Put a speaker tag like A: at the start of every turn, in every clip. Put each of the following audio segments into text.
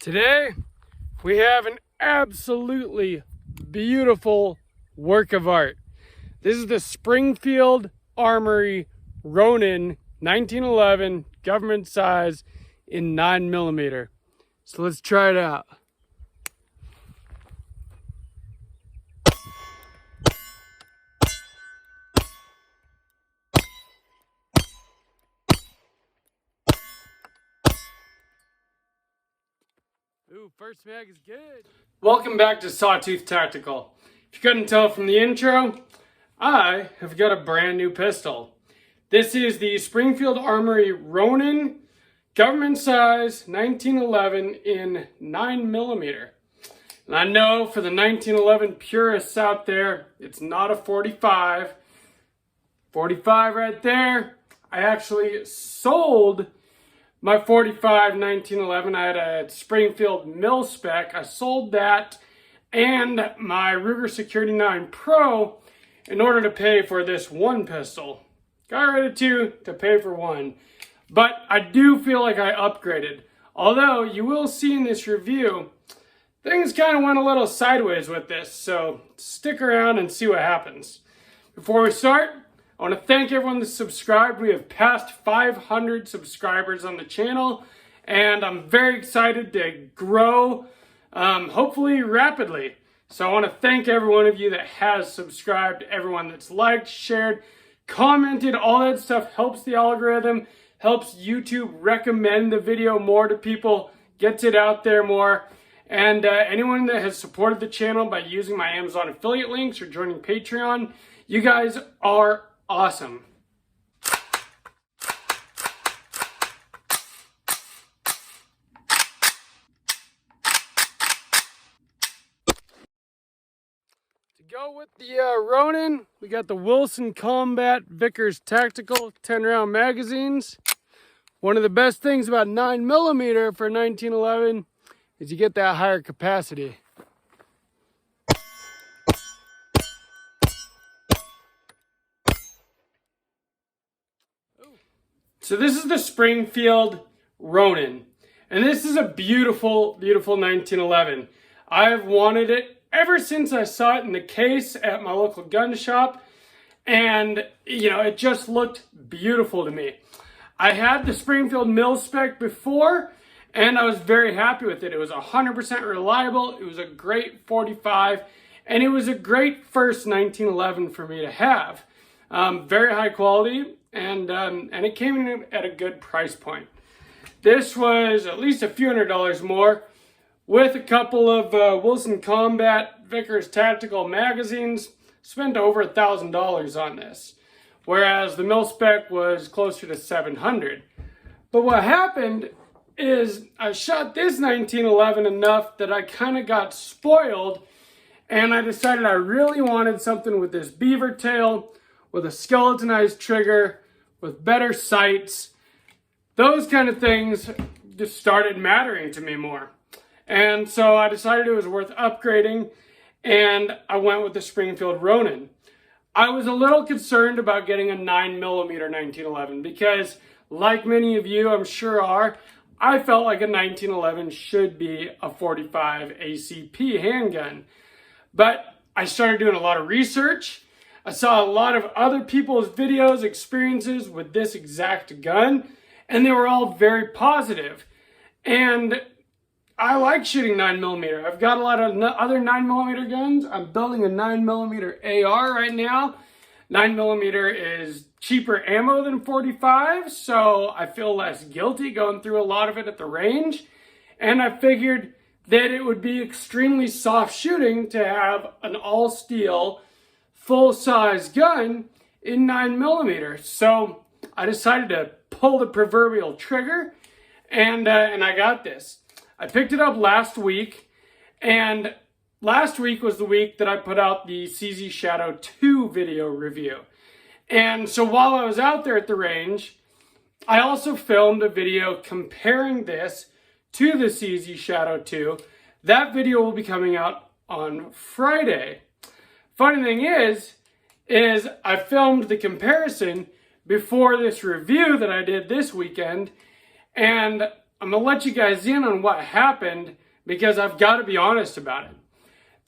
A: Today, we have an absolutely beautiful work of art. This is the Springfield Armory Ronin 1911 government size in 9mm. So let's try it out. Ooh, first mag is good. Welcome back to Sawtooth Tactical. If you couldn't tell from the intro, I have got a brand new pistol. This is the Springfield Armory Ronin, government size, 1911 in 9mm. And I know for the 1911 purists out there, it's not a 45. 45 right there. I actually sold my 45 1911. I had a Springfield Mil-Spec. I sold that and my Ruger Security 9 Pro in order to pay for this one pistol. Got rid of two to pay for one. But I do feel like I upgraded. Although you will see in this review, things kind of went a little sideways with this. So stick around and see what happens. Before we start, I want to thank everyone that's subscribed. We have passed 500 subscribers on the channel, and I'm very excited to grow, hopefully rapidly. So I want to thank every one of you that has subscribed, everyone that's liked, shared, commented. All that stuff helps the algorithm, helps YouTube recommend the video more to people, gets it out there more. And anyone that has supported the channel by using my Amazon affiliate links or joining Patreon, you guys are awesome. To go with the Ronin, we got the Wilson Combat Vickers Tactical 10-round magazines. One of the best things about 9mm for 1911 is you get that higher capacity. So this is the Springfield Ronin, and this is a beautiful, beautiful 1911. I have wanted it ever since I saw it in the case at my local gun shop, and you know, it just looked beautiful to me. I had the Springfield Mil-Spec before, and I was very happy with it. It was 100% reliable, it was a great 45, and it was a great first 1911 for me to have. Very high quality. And it came in at a good price point. This was at least a few $100s more, with a couple of Wilson Combat Vickers Tactical magazines. Spent over $1,000 on this, whereas the Mil-Spec was closer to $700. But what happened is I shot this 1911 enough that I kind of got spoiled, and I decided I really wanted something with this beaver tail, with a skeletonized trigger, with better sights. Those kind of things just started mattering to me more. And so I decided it was worth upgrading, and I went with the Springfield Ronin. I was a little concerned about getting a 9mm 1911 because, like many of you I'm sure are, I felt like a 1911 should be a 45 ACP handgun. But I started doing a lot of research. I saw a lot of other people's videos, experiences with this exact gun, and they were all very positive. And I like shooting 9mm. I've got a lot of other 9mm guns. I'm building a 9mm AR right now. 9mm is cheaper ammo than 45, so I feel less guilty going through a lot of it at the range. And I figured that it would be extremely soft shooting to have an all-steel full-size gun in 9mm. So I decided to pull the proverbial trigger, and I got this. I picked it up last week, and last week was the week that I put out the CZ Shadow 2 video review. And so while I was out there at the range, I also filmed a video comparing this to the CZ Shadow 2. That video will be coming out on Friday. Funny thing is I filmed the comparison before this review that I did this weekend, and I'm going to let you guys in on what happened because I've got to be honest about it.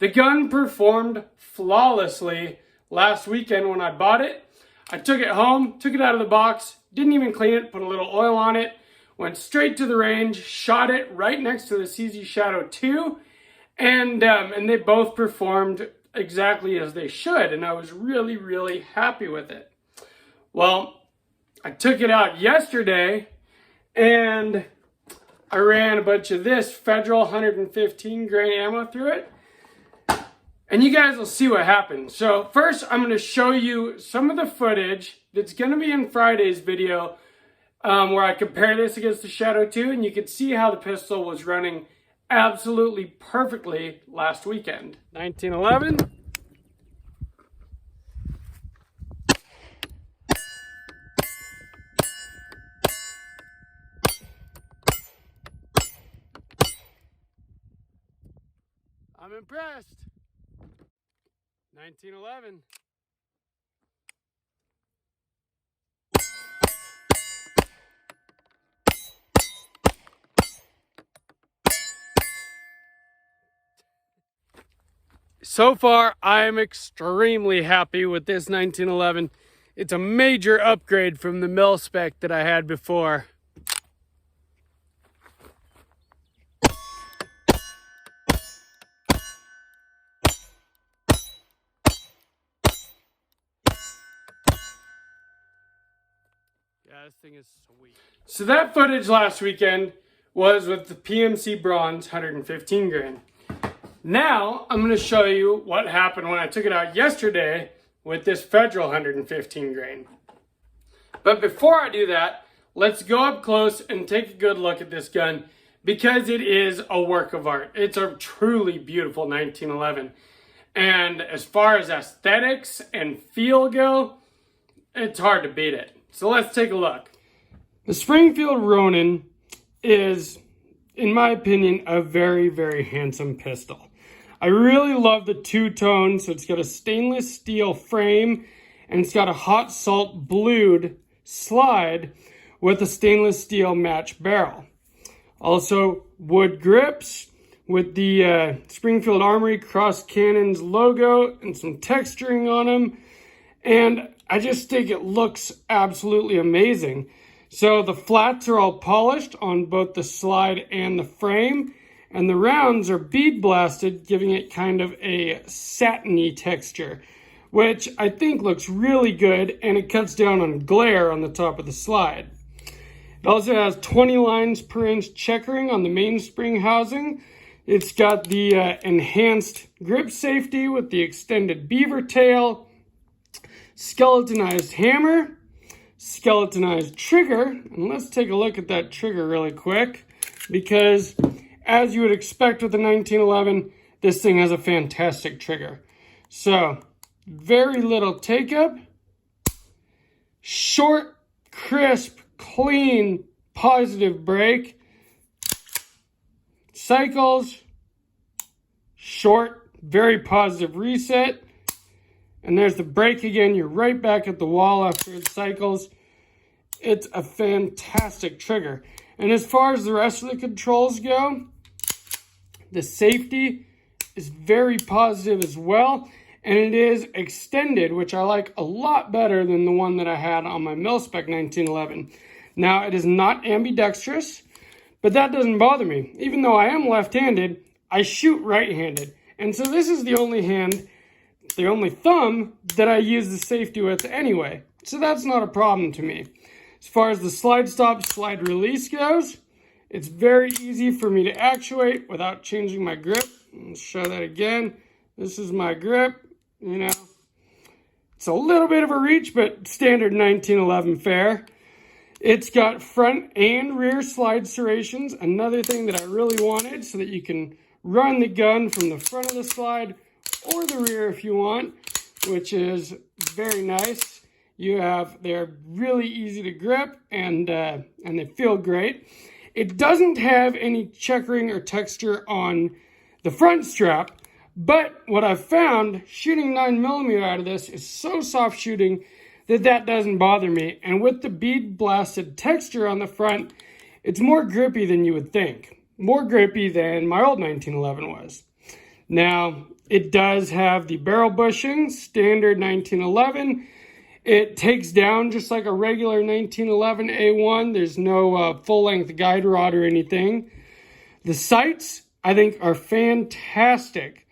A: The gun performed flawlessly last weekend when I bought it. I took it home, took it out of the box, didn't even clean it, put a little oil on it, went straight to the range, shot it right next to the CZ Shadow 2, and they both performed exactly as they should, and I was really, really happy with it. Well, I took it out yesterday, and I ran a bunch of this Federal 115 grain ammo through it, and you guys will see what happened. So first, I'm going to show you some of the footage that's going to be in Friday's video where I compare this against the Shadow 2, and you can see how the pistol was running absolutely perfectly last weekend. 1911. I'm impressed. 1911. So far, I'm extremely happy with this 1911. It's a major upgrade from the Mil-Spec that I had before. Yeah, this thing is sweet. So that footage last weekend was with the PMC Bronze 115 grain. Now, I'm going to show you what happened when I took it out yesterday with this Federal 115 grain. But before I do that, let's go up close and take a good look at this gun because it is a work of art. It's a truly beautiful 1911. And as far as aesthetics and feel go, it's hard to beat it. So let's take a look. The Springfield Ronin is, in my opinion, a very, very handsome pistol. I really love the two-tone, so it's got a stainless steel frame and it's got a hot salt blued slide with a stainless steel match barrel. Also, wood grips with the Springfield Armory Cross Cannons logo and some texturing on them. And I just think it looks absolutely amazing. So the flats are all polished on both the slide and the frame, and the rounds are bead blasted, giving it kind of a satiny texture, which I think looks really good, and it cuts down on glare on the top of the slide. It also has 20 lines per inch checkering on the mainspring housing. It's got the enhanced grip safety with the extended beaver tail, skeletonized hammer, skeletonized trigger, and let's take a look at that trigger really quick, because as you would expect with the 1911, this thing has a fantastic trigger. So, very little take up, short, crisp, clean, positive break, cycles, short, very positive reset, and there's the break again. You're right back at the wall after it cycles. It's a fantastic trigger. And as far as the rest of the controls go, the safety is very positive as well. And it is extended, which I like a lot better than the one that I had on my Mil-Spec 1911. Now, it is not ambidextrous, but that doesn't bother me. Even though I am left-handed, I shoot right-handed. And so this is the only thumb that I use the safety with anyway. So that's not a problem to me. As far as the slide stop, slide release goes, it's very easy for me to actuate without changing my grip. Let's show that again. This is my grip, you know. It's a little bit of a reach, but standard 1911 fare. It's got front and rear slide serrations, another thing that I really wanted, so that you can run the gun from the front of the slide or the rear if you want, which is very nice. They're really easy to grip and they feel great. It doesn't have any checkering or texture on the front strap, but what I've found, shooting 9mm out of this is so soft shooting that doesn't bother me. And with the bead blasted texture on the front, it's more grippy than you would think. More grippy than my old 1911 was. Now, it does have the barrel bushing, standard 1911. It takes down just like a regular 1911 A1. There's no full-length guide rod or anything. The sights, I think, are fantastic.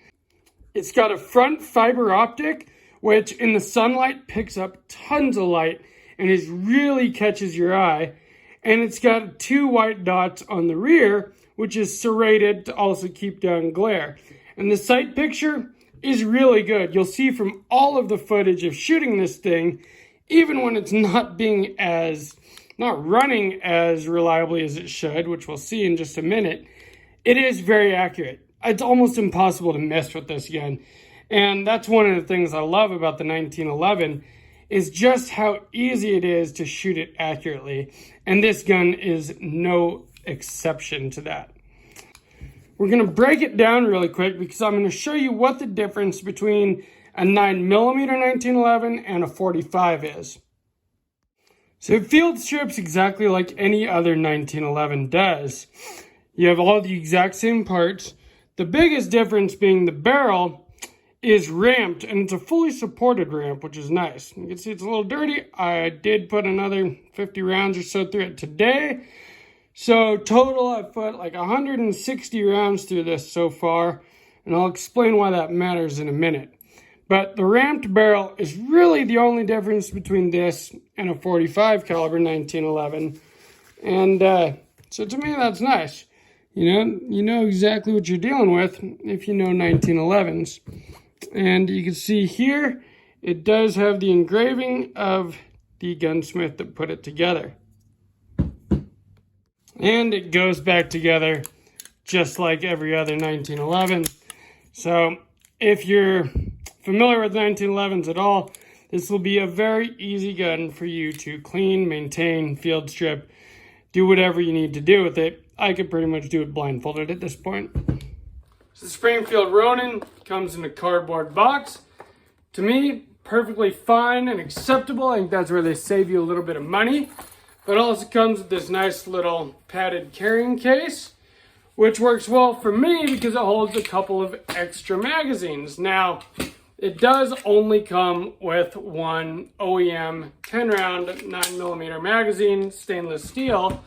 A: It's got a front fiber optic, which in the sunlight picks up tons of light and it really catches your eye. And it's got 2 white dots on the rear, which is serrated to also keep down glare. And the sight picture is really good. You'll see from all of the footage of shooting this thing, even when it's not running as reliably as it should, which we'll see in just a minute, it is very accurate. It's almost impossible to miss with this gun. And that's one of the things I love about the 1911 is just how easy it is to shoot it accurately. And this gun is no exception to that. We're going to break it down really quick because I'm going to show you what the difference between a 9mm 1911 and a 45 is. So it field strips exactly like any other 1911 does. You have all the exact same parts. The biggest difference being the barrel is ramped, and it's a fully supported ramp, which is nice. You can see it's a little dirty. I did put another 50 rounds or so through it today. So total, I put like 160 rounds through this so far, and I'll explain why that matters in a minute. But the ramped barrel is really the only difference between this and a 45 caliber 1911. And so to me, that's nice. You know exactly what you're dealing with if you know 1911s. And you can see here, it does have the engraving of the gunsmith that put it together. And it goes back together just like every other 1911. So if you're familiar with 1911s at all, this will be a very easy gun for you to clean, maintain, field strip, do whatever you need to do with it. I could pretty much do it blindfolded at this point. So the Springfield Ronin comes in a cardboard box. To me, perfectly fine and acceptable. I think that's where they save you a little bit of money. But it also comes with this nice little padded carrying case, which works well for me because it holds a couple of extra magazines. Now, it does only come with one OEM 10-round 9mm magazine, stainless steel.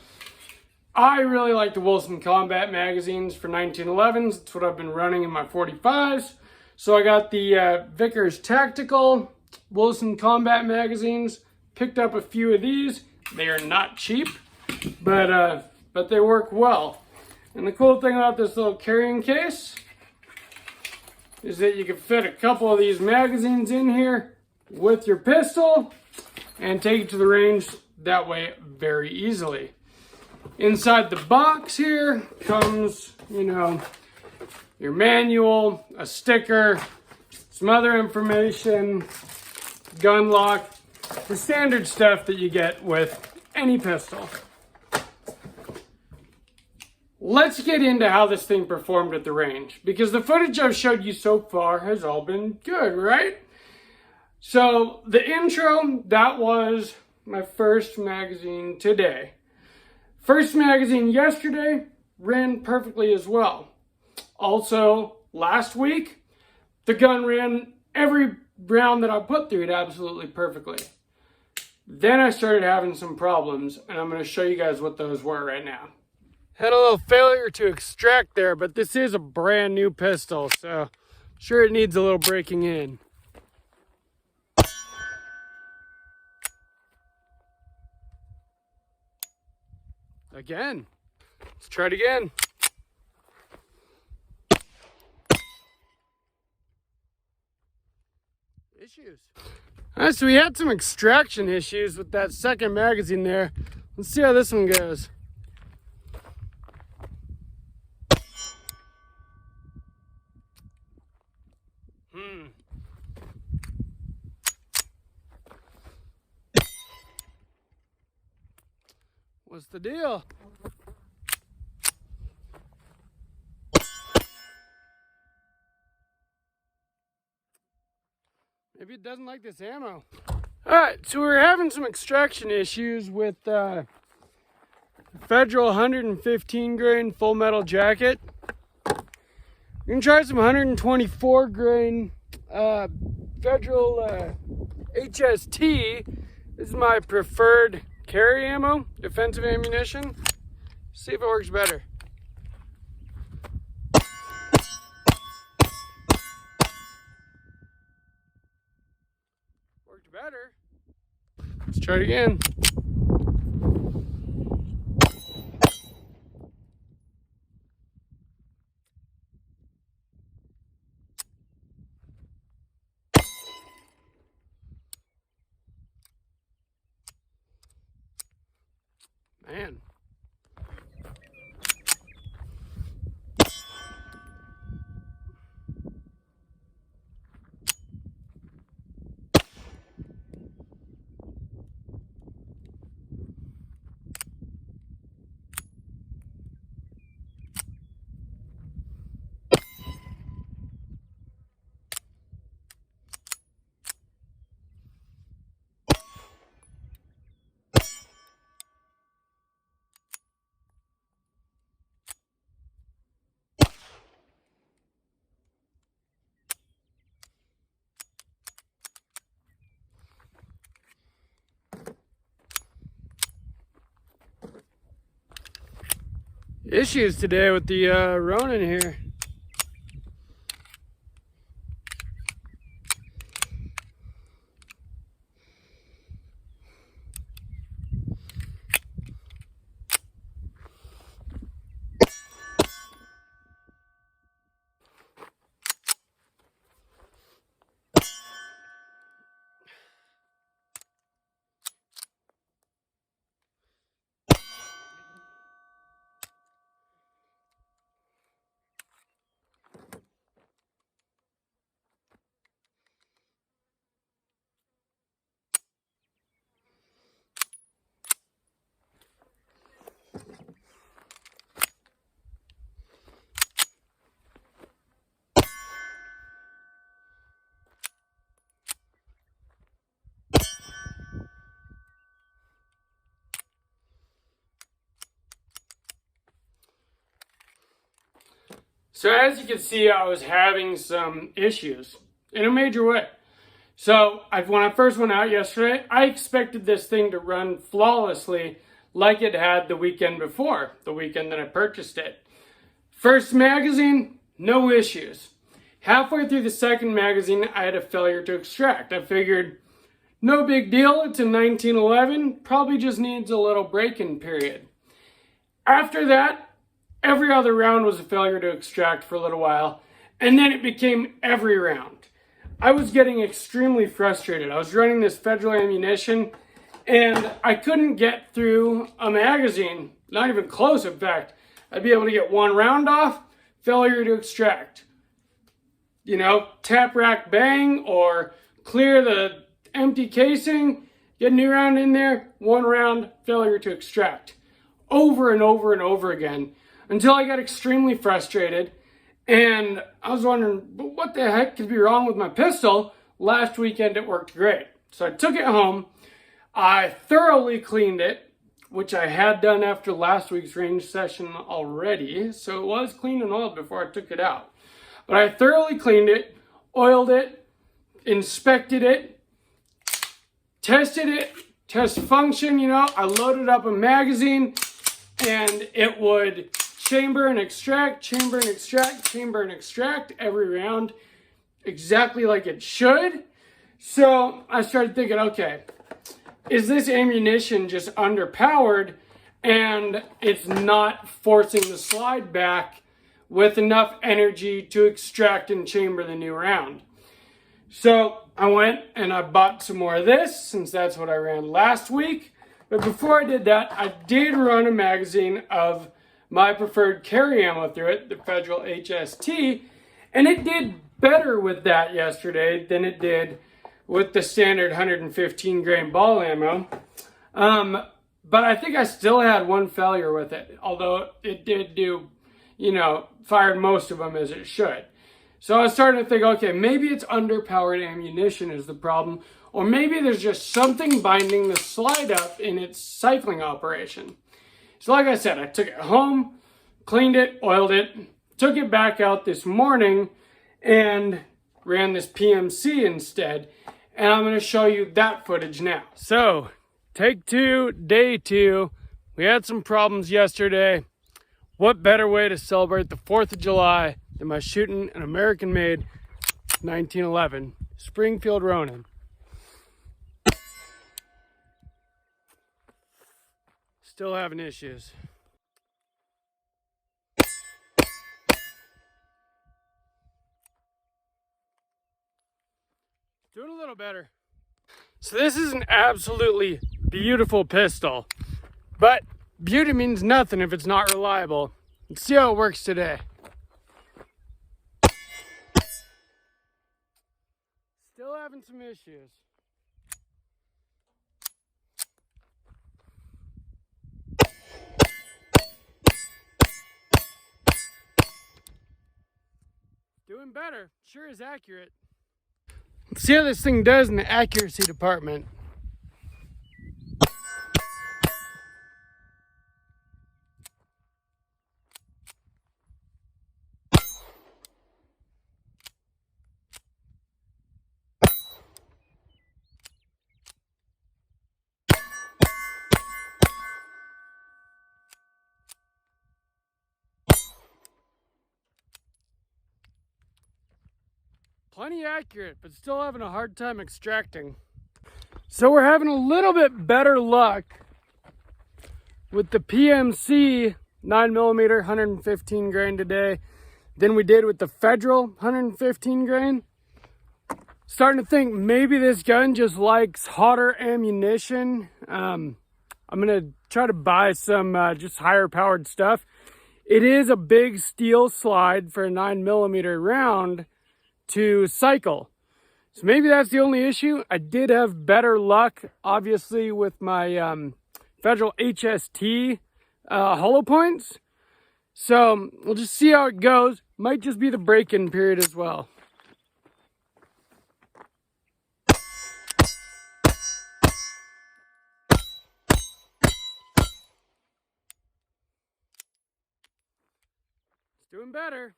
A: I really like the Wilson Combat magazines for 1911s. That's what I've been running in my 45s. So I got the Vickers Tactical Wilson Combat magazines. Picked up a few of these. They are not cheap, but they work well. And the cool thing about this little carrying case is that you can fit a couple of these magazines in here with your pistol and take it to the range that way very easily. Inside the box here comes, your manual, a sticker, some other information, gun lock, the standard stuff that you get with any pistol. Let's get into how this thing performed at the range, because the footage I've showed you so far has all been good, right? So the intro, that was my first magazine today. First magazine yesterday ran perfectly as well. Also, last week, the gun ran every round that I put through it absolutely perfectly. Then I started having some problems, and I'm going to show you guys what those were right now. Had a little failure to extract there, but this is a brand new pistol, so I'm sure it needs a little breaking in. Again. Let's try it again. Issues. All right, so we had some extraction issues with that second magazine there. Let's see how this one goes. What's the deal? Maybe it doesn't like this ammo. Alright, so we're having some extraction issues with the Federal 115 grain full metal jacket. You can try some 124 grain Federal HST. This is my preferred carry ammo, defensive ammunition. See if it works better. Worked better. Let's try it again. Man. Issues today with the Ronin here. So as you can see, I was having some issues in a major way. So when I first went out yesterday, I expected this thing to run flawlessly like it had the weekend before, the weekend that I purchased it. First magazine, no issues. Halfway through the second magazine, I had a failure to extract. I figured, no big deal, it's a 1911, probably just needs a little break-in period. After that, every other round was a failure to extract for a little while, and then it became every round. I was getting extremely frustrated. I was running this Federal ammunition, and I couldn't get through a magazine, not even close, in fact. I'd be able to get one round off, failure to extract. You know, tap, rack, bang, or clear the empty casing, get a new round in there, one round, failure to extract. Over and over and over again, until I got extremely frustrated, and I was wondering, what the heck could be wrong with my pistol? Last weekend it worked great. So I took it home, I thoroughly cleaned it, which I had done after last week's range session already, so it was clean and oiled before I took it out. But I thoroughly cleaned it, oiled it, inspected it, tested it, test function, you know, I loaded up a magazine, and it would chamber and extract, chamber and extract, chamber and extract every round exactly like it should. So I started thinking, okay, is this ammunition just underpowered and it's not forcing the slide back with enough energy to extract and chamber the new round? So I went and I bought some more of this, since that's what I ran last week. But before I did that, I did run a magazine of my preferred carry ammo through it, the Federal HST, and it did better with that yesterday than it did with the standard 115 grain ball ammo. But I think I still had one failure with it, although it did do, you know, fired most of them as it should. So I was starting to think, okay, maybe it's underpowered ammunition is the problem, or maybe there's just something binding the slide up in its cycling operation. So like I said, I took it home, cleaned it, oiled it, took it back out this morning, and ran this PMC instead. And I'm going to show you that footage now. So, take two, day two. We had some problems yesterday. What better way to celebrate the 4th of July than by shooting an American-made 1911 Springfield Ronin. Still having issues. Doing a little better. So this is an absolutely beautiful pistol, but beauty means nothing if it's not reliable. Let's see how it works today. Still having some issues. Doing better. Sure is accurate. Let's see how this thing does in the accuracy department. Plenty accurate, but still having a hard time extracting. So we're having a little bit better luck with the PMC 9mm 115 grain today than we did with the Federal 115 grain. Starting to think maybe this gun just likes hotter ammunition. I'm gonna try to buy some just higher powered stuff. It is a big steel slide for a 9mm round to cycle. So maybe that's the only issue. I did have better luck, obviously, with my Federal HST hollow points. So we'll just see how it goes. Might just be the break-in period as well. It's doing better.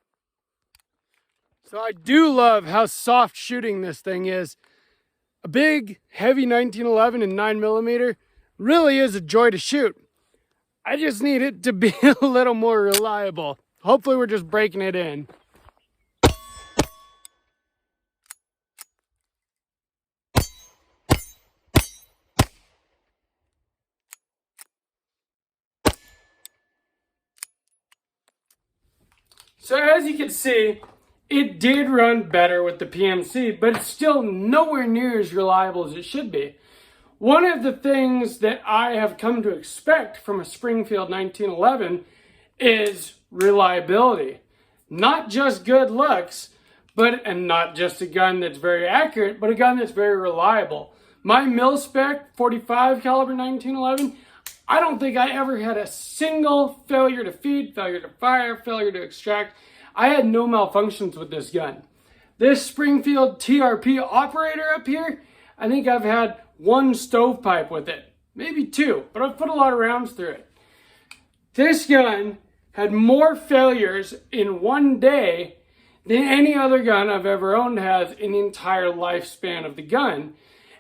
A: So I do love how soft shooting this thing is. A big, heavy 1911 and 9mm really is a joy to shoot. I just need it to be a little more reliable. Hopefully we're just breaking it in. So as you can see, it did run better with the PMC, but it's still nowhere near as reliable as it should be. One of the things that I have come to expect from a Springfield 1911 is reliability. Not just good looks, and not just a gun that's very accurate, but a gun that's very reliable. My Mil-Spec 45 caliber 1911, I don't think I ever had a single failure to feed, failure to fire, failure to extract. I had no malfunctions with this gun. This Springfield TRP operator up here, I think I've had one stovepipe with it. Maybe two, but I've put a lot of rounds through it. This gun had more failures in one day than any other gun I've ever owned has in the entire lifespan of the gun.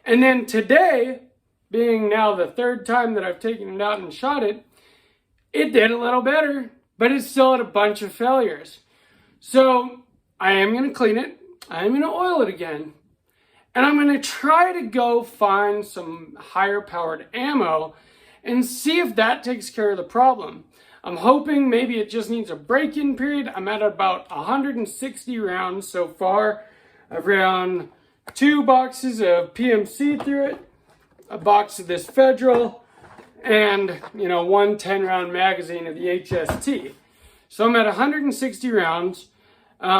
A: And then today, being now the third time that I've taken it out and shot it, it did a little better, but it still had a bunch of failures. So I am going to clean it, I'm going to oil it again, and I'm going to try to go find some higher powered ammo and see if that takes care of the problem. I'm hoping maybe it just needs a break-in period. I'm at about 160 rounds so far. I've ran 2 boxes of PMC through it, a box of this Federal, and one 10-round magazine of the HST. So I'm at 160 rounds,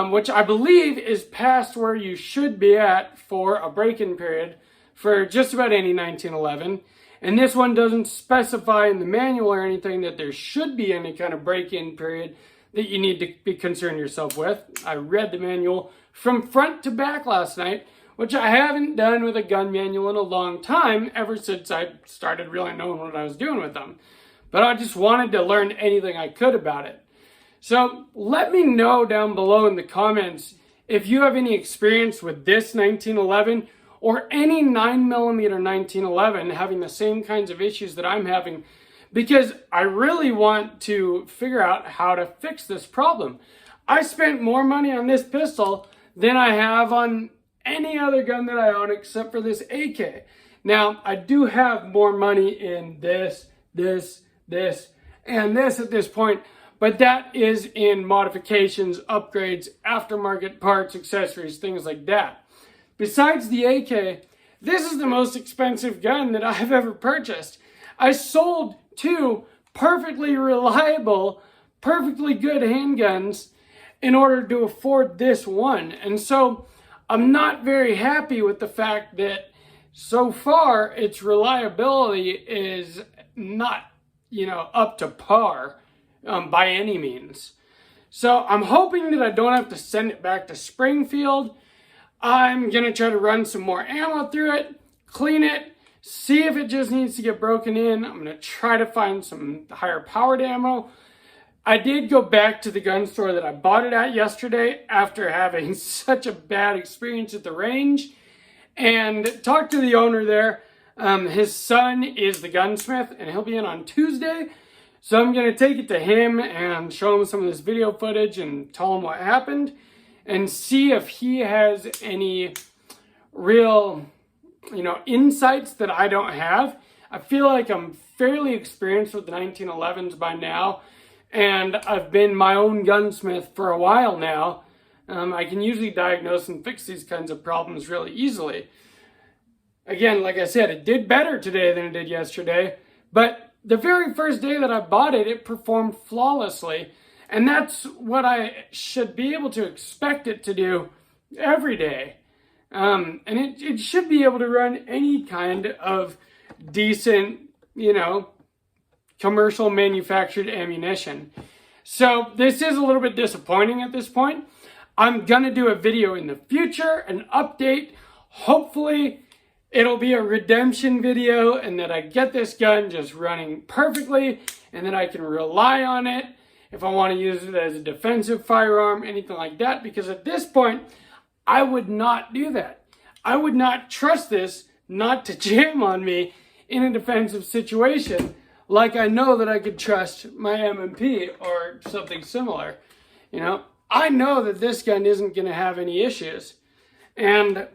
A: which I believe is past where you should be at for a break-in period for just about any 1911. And this one doesn't specify in the manual or anything that there should be any kind of break-in period that you need to be concerned yourself with. I read the manual from front to back last night, which I haven't done with a gun manual in a long time, ever since I started really knowing what I was doing with them. but I just wanted to learn anything I could about it. So let me know down below in the comments if you have any experience with this 1911 or any 9mm 1911 having the same kinds of issues that I'm having, because I really want to figure out how to fix this problem. I spent more money on this pistol than I have on any other gun that I own except for this AK. Now, I do have more money in this, and this at this point, but that is in modifications, upgrades, aftermarket parts, accessories, things like that. Besides the AK, this is the most expensive gun that I've ever purchased. I sold 2 perfectly reliable, perfectly good handguns in order to afford this one. And so I'm not very happy with the fact that so far its reliability is not, up to par by any means. So I'm hoping that I don't have to send it back to Springfield. I'm going to try to run some more ammo through it, clean it, see if it just needs to get broken in. I'm going to try to find some higher powered ammo. I did go back to the gun store that I bought it at yesterday after having such a bad experience at the range and talked to the owner there. His son is the gunsmith and he'll be in on Tuesday. So I'm going to take it to him and show him some of this video footage and tell him what happened and see if he has any real, insights that I don't have. I feel like I'm fairly experienced with the 1911s by now, and I've been my own gunsmith for a while now. I can usually diagnose and fix these kinds of problems really easily. Again, like I said, it did better today than it did yesterday, but the very first day that I bought it, it performed flawlessly. And that's what I should be able to expect it to do every day. And it should be able to run any kind of decent, commercial manufactured ammunition. So this is a little bit disappointing at this point. I'm going to do a video in the future, an update. Hopefully it'll be a redemption video and that I get this gun just running perfectly and that I can rely on it if I want to use it as a defensive firearm, anything like that, because at this point, I would not do that. I would not trust this not to jam on me in a defensive situation like I know that I could trust my M&P or something similar. I know that this gun isn't going to have any issues. And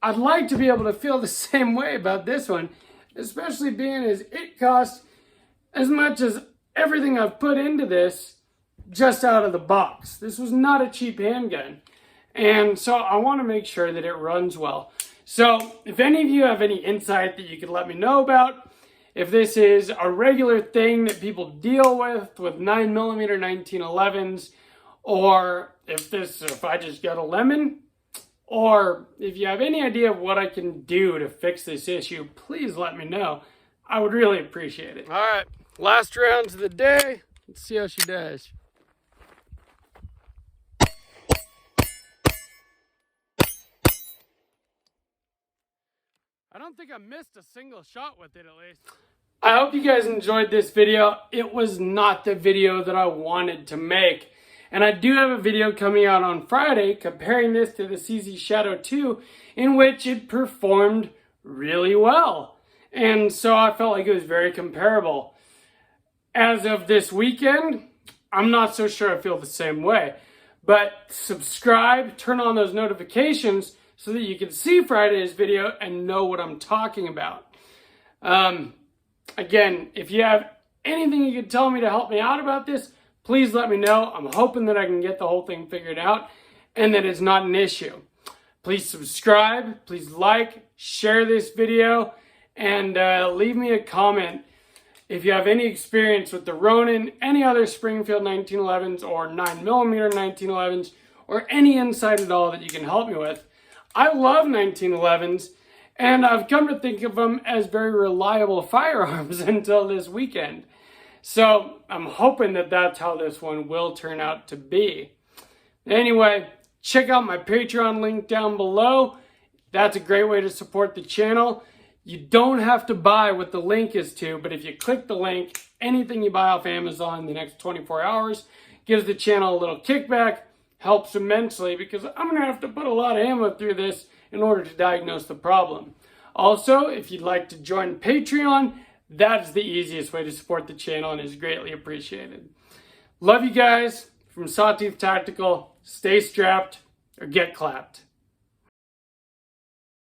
A: I'd like to be able to feel the same way about this one, especially being as it costs as much as everything I've put into this just out of the box. This was not a cheap handgun. And so I want to make sure that it runs well. So if any of you have any insight that you could let me know about, if this is a regular thing that people deal with 9mm 1911s, or if I just got a lemon, or if you have any idea of what I can do to fix this issue, please let me know. I would really appreciate it. All right, last round of the day. Let's see how she does. I don't think I missed a single shot with it, at least. I hope you guys enjoyed this video. It was not the video that I wanted to make. And I do have a video coming out on Friday comparing this to the CZ Shadow 2, in which it performed really well. And so I felt like it was very comparable. As of this weekend, I'm not so sure I feel the same way. But subscribe, turn on those notifications so that you can see Friday's video and know what I'm talking about. Again, if you have anything you can tell me to help me out about this, please let me know. I'm hoping that I can get the whole thing figured out and that it's not an issue. Please subscribe, please like, share this video, and leave me a comment if you have any experience with the Ronin, any other Springfield 1911s or 9mm 1911s, or any insight at all that you can help me with. I love 1911s, and I've come to think of them as very reliable firearms until this weekend. So I'm hoping that that's how this one will turn out to be. Anyway, check out my Patreon link down below. That's a great way to support the channel. You don't have to buy what the link is to, but if you click the link, anything you buy off Amazon in the next 24 hours gives the channel a little kickback, helps immensely because I'm going to have to put a lot of ammo through this in order to diagnose the problem. Also, if you'd like to join Patreon, that's the easiest way to support the channel and is greatly appreciated. Love you guys. From Sawtooth Tactical, stay strapped or get clapped.